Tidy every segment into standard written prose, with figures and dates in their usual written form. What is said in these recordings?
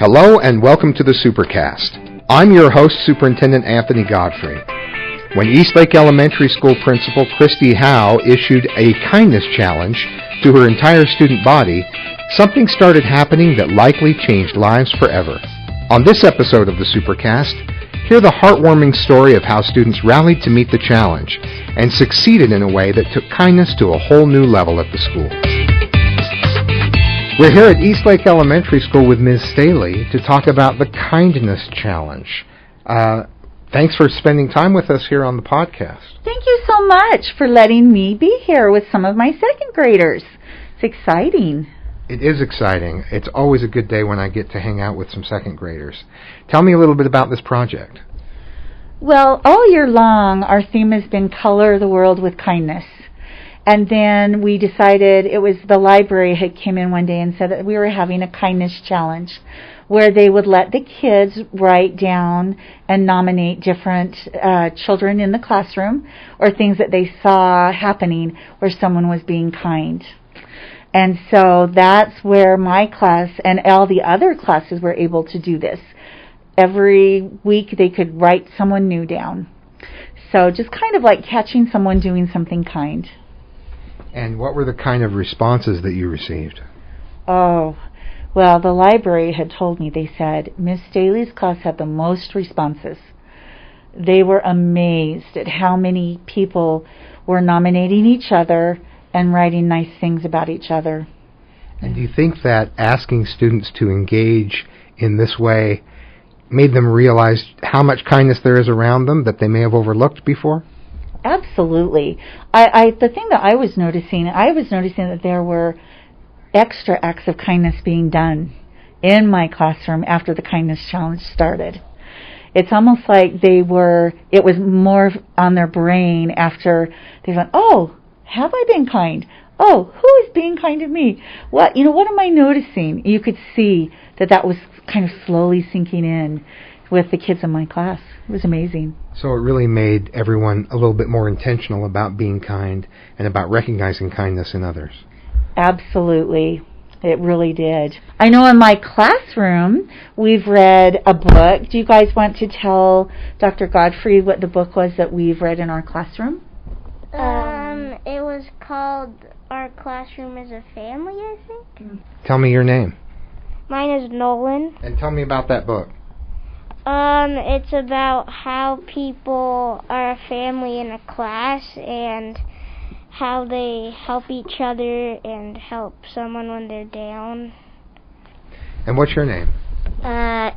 Hello and welcome to the Supercast. I'm your host, Superintendent Anthony Godfrey. When Eastlake Elementary School Principal Kristy Howe issued a kindness challenge to her entire student body, something started happening that likely changed lives forever. On this episode of the Supercast, hear the heartwarming story of how students rallied to meet the challenge and succeeded in a way that took kindness to a whole new level at the school. We're here at Eastlake Elementary School with Ms. Staley to talk about the Kindness Challenge. Thanks for spending time with us here on the podcast. Thank you so much for letting me be here with some of my second graders. It's exciting. It is exciting. It's always a good day when I get to hang out with some second graders. Tell me a little bit about this project. Well, all year long, our theme has been Color the World with Kindness. And then we decided, it was the library had came in one day and said that we were having a kindness challenge where they would let the kids write down and nominate different children in the classroom or things that they saw happening where someone was being kind. And so that's where my class and all the other classes were able to do this. Every week they could write someone new down. So just kind of like catching someone doing something kind. And what were the kind of responses that you received? Oh, well, the library had told me, they said, Miss Staley's class had the most responses. They were amazed at how many people were nominating each other and writing nice things about each other. And do you think that asking students to engage in this way made them realize how much kindness there is around them that they may have overlooked before? Absolutely. The thing that I was noticing that there were extra acts of kindness being done in my classroom after the kindness challenge started. It's almost like it was more on their brain after they went, oh, have I been kind? Oh, who is being kind to me? What am I noticing? You could see that was kind of slowly sinking in with the kids in my class. It was amazing. So it really made everyone a little bit more intentional about being kind and about recognizing kindness in others. Absolutely. It really did. I know in my classroom we've read a book. Do you guys want to tell Dr. Godfrey what the book was that we've read in our classroom? It was called Our Classroom is a Family, I think. Tell me your name. Mine is Nolan. And tell me about that book. It's about how people are a family in a class and how they help each other and help someone when they're down. And what's your name?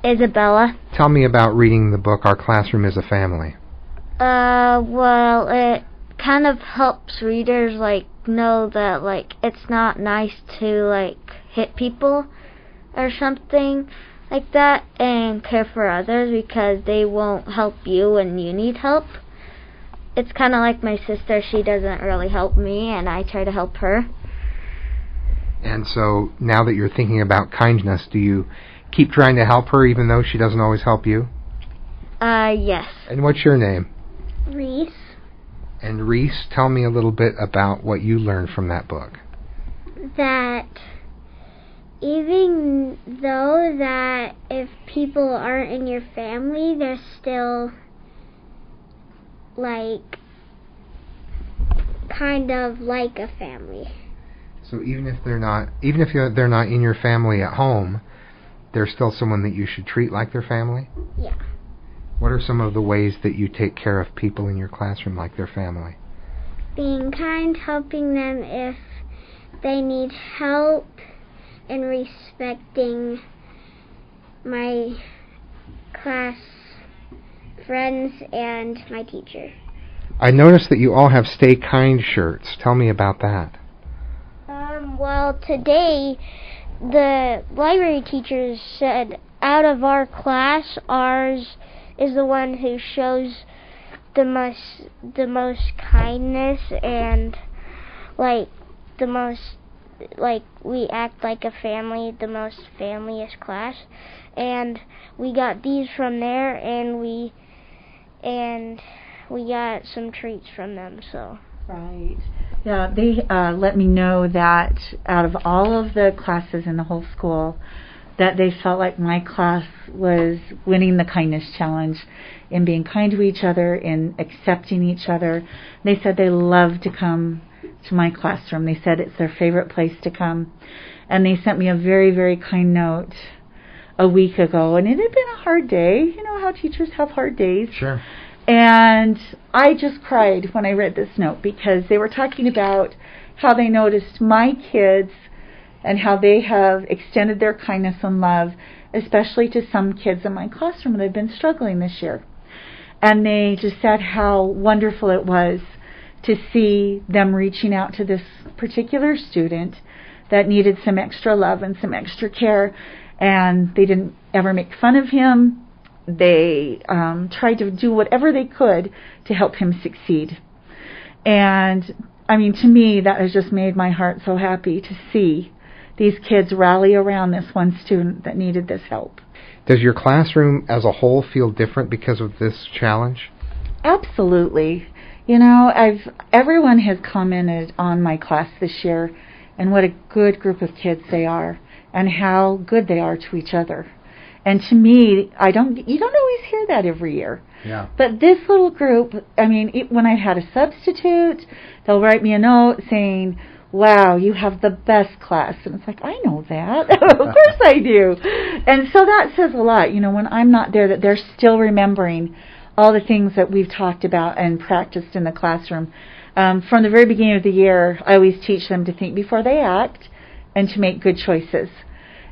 Isabella. Tell me about reading the book Our Classroom is a Family. Well, it kind of helps readers, know that, it's not nice to, hit people or something like that and care for others because they won't help you when you need help. It's kind of like my sister. She doesn't really help me, and I try to help her. And so now that you're thinking about kindness, do you keep trying to help her even though she doesn't always help you? Yes. And what's your name? Reese. And Reese, tell me a little bit about what you learned from that book. That even though that if people aren't in your family, they're still kind of like a family. So even if they're not in your family at home, they're still someone that you should treat like their family? Yeah. What are some of the ways that you take care of people in your classroom like their family? Being kind, helping them if they need help, and respecting my class friends and my teacher. I noticed that you all have Stay Kind shirts. Tell me about that. Well, today the library teachers said out of our class, ours is the one who shows the most kindness and the most we act like a family, the most family-ish class, and we got these from there, and we got some treats from them. So right. Yeah, they let me know that out of all of the classes in the whole school, that they felt like my class was winning the kindness challenge in being kind to each other, in accepting each other. They said they love to come to my classroom. They said it's their favorite place to come. And they sent me a very, very kind note a week ago. And it had been a hard day. You know how teachers have hard days. Sure. And I just cried when I read this note, because they were talking about how they noticed my kids and how they have extended their kindness and love, especially to some kids in my classroom that have been struggling this year. And they just said how wonderful it was to see them reaching out to this particular student that needed some extra love and some extra care. And they didn't ever make fun of him. They tried to do whatever they could to help him succeed. And, I mean, to me, that has just made my heart so happy to see these kids rally around this one student that needed this help. Does your classroom as a whole feel different because of this challenge? Absolutely. You know, everyone has commented on my class this year and what a good group of kids they are and how good they are to each other. And to me, you don't always hear that every year. Yeah. But this little group, I mean, when I've had a substitute, they'll write me a note saying, wow, you have the best class. And it's like, I know that. Of course I do. And so that says a lot, you know, when I'm not there, that they're still remembering all the things that we've talked about and practiced in the classroom. From the very beginning of the year, I always teach them to think before they act and to make good choices.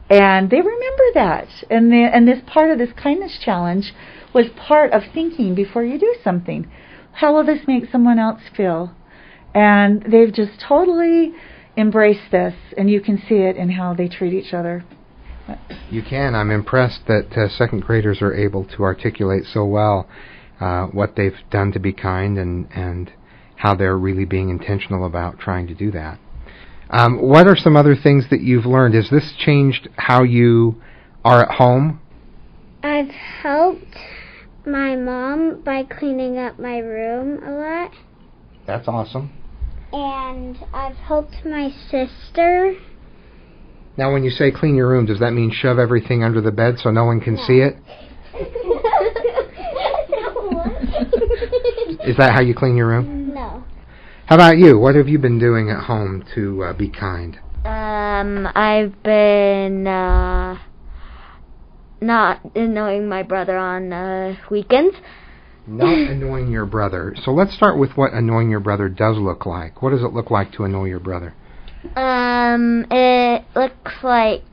And they remember that. And this part of this kindness challenge was part of thinking before you do something. How will this make someone else feel? And they've just totally embraced this, and you can see it in how they treat each other. You can. I'm impressed that second graders are able to articulate so well what they've done to be kind and how they're really being intentional about trying to do that. What are some other things that you've learned? Has this changed how you are at home? I've helped my mom by cleaning up my room a lot. That's awesome. And I've helped my sister. Now, when you say clean your room, does that mean shove everything under the bed so no one can see it? Is that how you clean your room? No. How about you? What have you been doing at home to be kind? I've been not annoying my brother on weekends. Not annoying your brother. So let's start with what annoying your brother does look like. What does it look like to annoy your brother? It looks like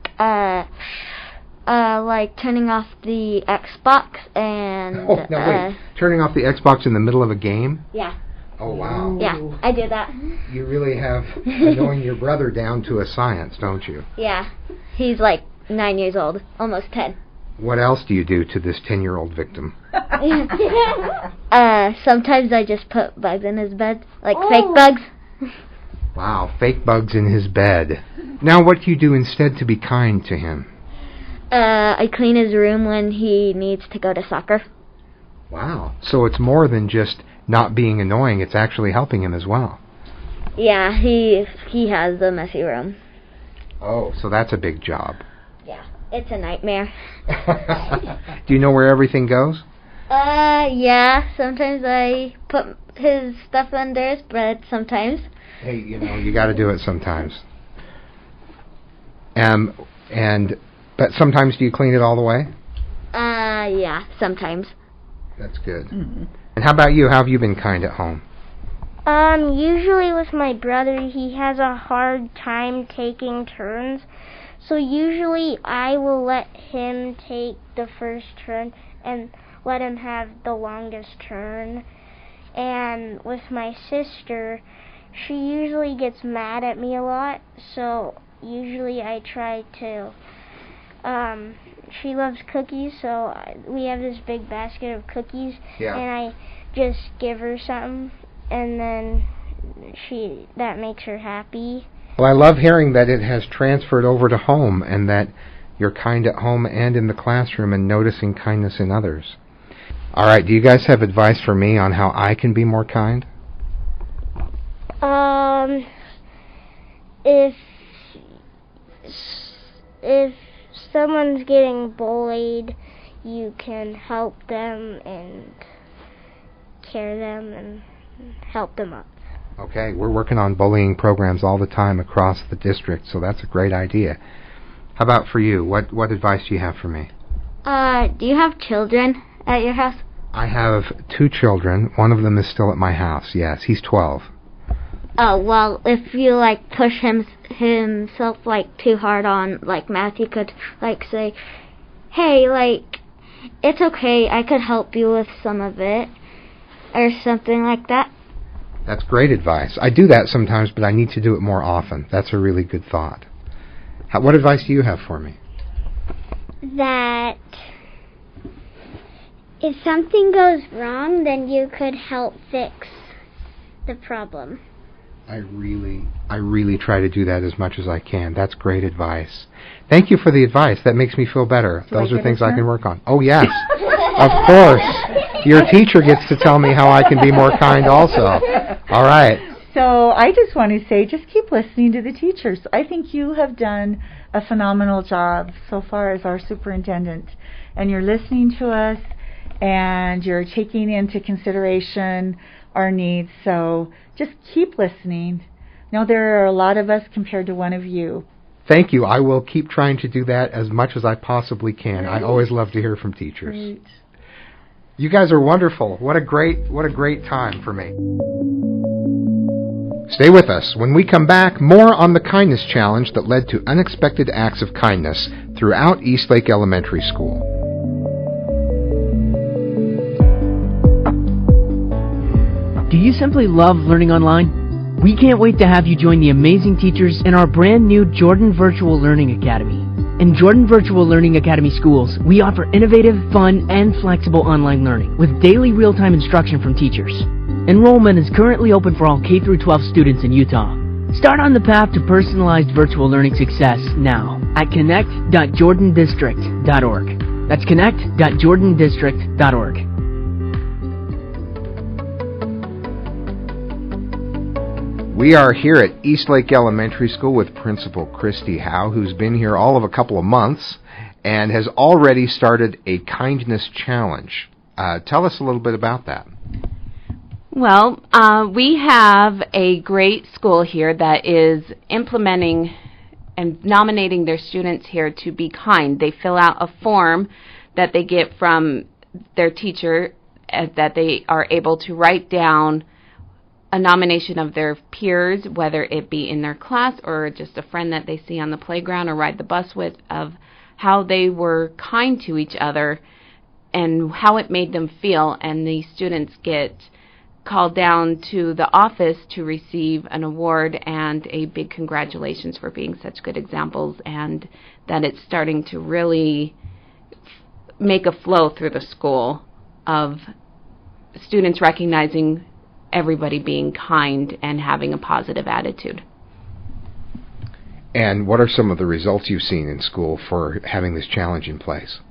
turning off the Xbox and... Oh, no, wait. Turning off the Xbox in the middle of a game? Yeah. Oh, wow. Yeah, I did that. You really have annoying your brother down to a science, don't you? Yeah. He's like 9 years old, almost 10. What else do you do to this 10-year-old victim? Sometimes I just put bugs in his bed, like fake bugs. Wow, fake bugs in his bed. Now what do you do instead to be kind to him? I clean his room when he needs to go to soccer. Wow, so it's more than just not being annoying, it's actually helping him as well. Yeah, he has a messy room. Oh, so that's a big job. Yeah, it's a nightmare. Do you know where everything goes? Yeah, sometimes I put his stuff under his bed sometimes. Hey, you know, you got to do it sometimes. But sometimes do you clean it all the way? Yeah, sometimes. That's good. Mm-hmm. And how about you? How have you been kind at home? Usually with my brother, he has a hard time taking turns. So usually I will let him take the first turn and let him have the longest turn. And with my sister, she usually gets mad at me a lot. So usually I try to... she loves cookies, so we have this big basket of cookies, and I just give her something, and then that makes her happy. Well, I love hearing that it has transferred over to home, and that you're kind at home and in the classroom and noticing kindness in others. All right, do you guys have advice for me on how I can be more kind? If someone's getting bullied, you can help them and care them and help them up. Okay, we're working on bullying programs all the time across the district, so that's a great idea. How about for you? What advice do you have for me? Do you have children at your house? I have 2 children. One of them is still at my house, yes. He's 12. Oh, well, if you, push himself, too hard on, math, you could, say, hey, it's okay, I could help you with some of it, or something like that. That's great advice. I do that sometimes, but I need to do it more often. That's a really good thought. What advice do you have for me? That if something goes wrong, then you could help fix the problem. I really try to do that as much as I can. That's great advice. Thank you for the advice. That makes me feel better. Those are things I can work on. Oh, yes. Of course. Your teacher gets to tell me how I can be more kind also. All right. So I just want to say, just keep listening to the teachers. I think you have done a phenomenal job so far as our superintendent. And you're listening to us, and you're taking into consideration our needs. So just keep listening. Know there are a lot of us compared to one of you. Thank you. I will keep trying to do that as much as I possibly can. I always love to hear from teachers. Great. You guys are wonderful. What a great time for me. Stay with us. When we come back, more on the kindness challenge that led to unexpected acts of kindness throughout Eastlake Elementary School. Do you simply love learning online? We can't wait to have you join the amazing teachers in our brand new Jordan Virtual Learning Academy. In Jordan Virtual Learning Academy schools, we offer innovative, fun, and flexible online learning with daily real-time instruction from teachers. Enrollment is currently open for all K-12 students in Utah. Start on the path to personalized virtual learning success now at connect.jordandistrict.org. That's connect.jordandistrict.org. We are here at Eastlake Elementary School with Principal Kristy Howe, who's been here all of a couple of months and has already started a kindness challenge. Tell us a little bit about that. Well, we have a great school here that is implementing and nominating their students here to be kind. They fill out a form that they get from their teacher that they are able to write down a nomination of their peers, whether it be in their class or just a friend that they see on the playground or ride the bus with, of how they were kind to each other and how it made them feel. And the students get called down to the office to receive an award and a big congratulations for being such good examples, and that it's starting to really make a flow through the school of students recognizing everybody being kind and having a positive attitude. And what are some of the results you've seen in school for having this challenge in place?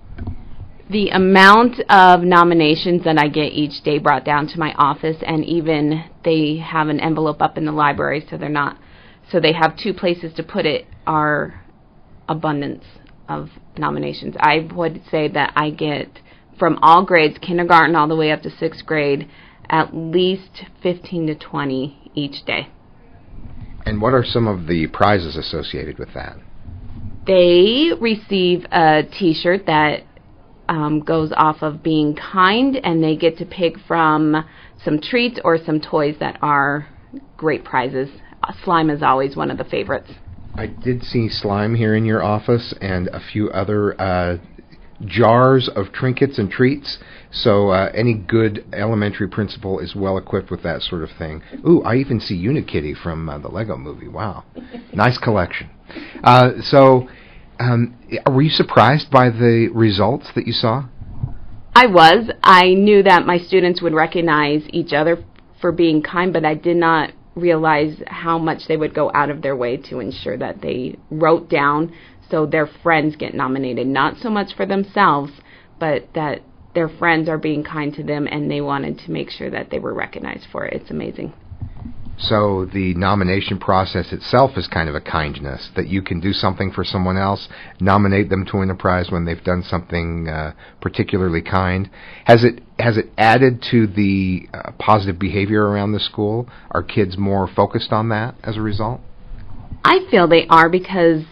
The amount of nominations that I get each day brought down to my office, and even they have an envelope up in the library, so they have 2 places to put it, are abundance of nominations. I would say that I get from all grades, kindergarten all the way up to 6th grade, at least 15 to 20 each day. And what are some of the prizes associated with that? They receive a T-shirt that goes off of being kind, and they get to pick from some treats or some toys that are great prizes. Slime is always one of the favorites. I did see slime here in your office and a few other jars of trinkets and treats, so any good elementary principal is well equipped with that sort of thing. Ooh, I even see Unikitty from the Lego movie. Wow. Nice collection. Were you surprised by the results that you saw? I was. I knew that my students would recognize each other for being kind, but I did not realize how much they would go out of their way to ensure that they wrote down so their friends get nominated, not so much for themselves, but that their friends are being kind to them, and they wanted to make sure that they were recognized for it. It's amazing. So the nomination process itself is kind of a kindness, that you can do something for someone else, nominate them to win a prize when they've done something particularly kind. Has it added to the positive behavior around the school? Are kids more focused on that as a result? I feel they are, because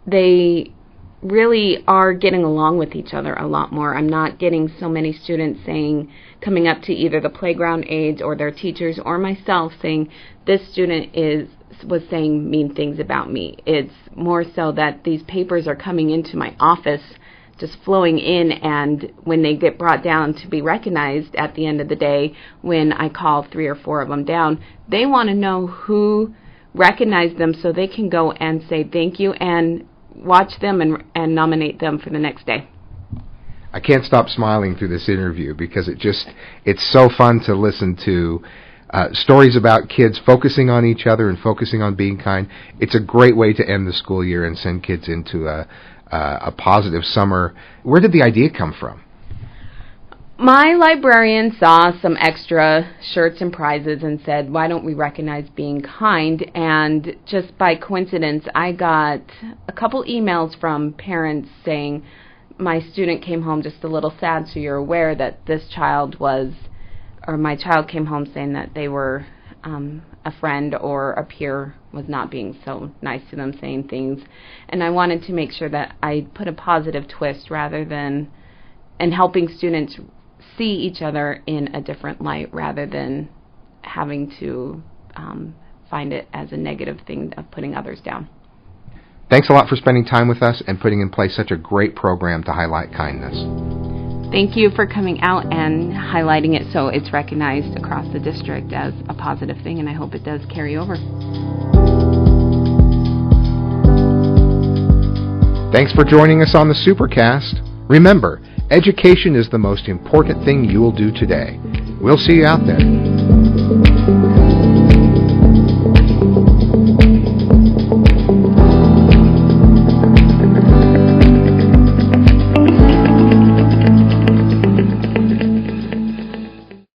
they really are getting along with each other a lot more. I'm not getting so many students coming up to either the playground aides or their teachers or myself saying, this student was saying mean things about me. It's more so that these papers are coming into my office, just flowing in, and when they get brought down to be recognized at the end of the day, when I call 3 or 4 of them down, they want to know who recognized them so they can go and say thank you and watch them and nominate them for the next day. I can't stop smiling through this interview because it's so fun to listen to stories about kids focusing on each other and focusing on being kind. It's a great way to end the school year and send kids into a positive summer. Where did the idea come from? My librarian saw some extra shirts and prizes and said, why don't we recognize being kind? And just by coincidence, I got a couple emails from parents saying, my student came home just a little sad, so you're aware that my child came home saying that they were a friend or a peer was not being so nice to them, saying things. And I wanted to make sure that I put a positive twist and helping students see each other in a different light rather than having to find it as a negative thing of putting others down. Thanks a lot for spending time with us and putting in place such a great program to highlight kindness. Thank you for coming out and highlighting it so it's recognized across the district as a positive thing, and I hope it does carry over. Thanks for joining us on the Supercast. Remember, education is the most important thing you will do today. We'll see you out there.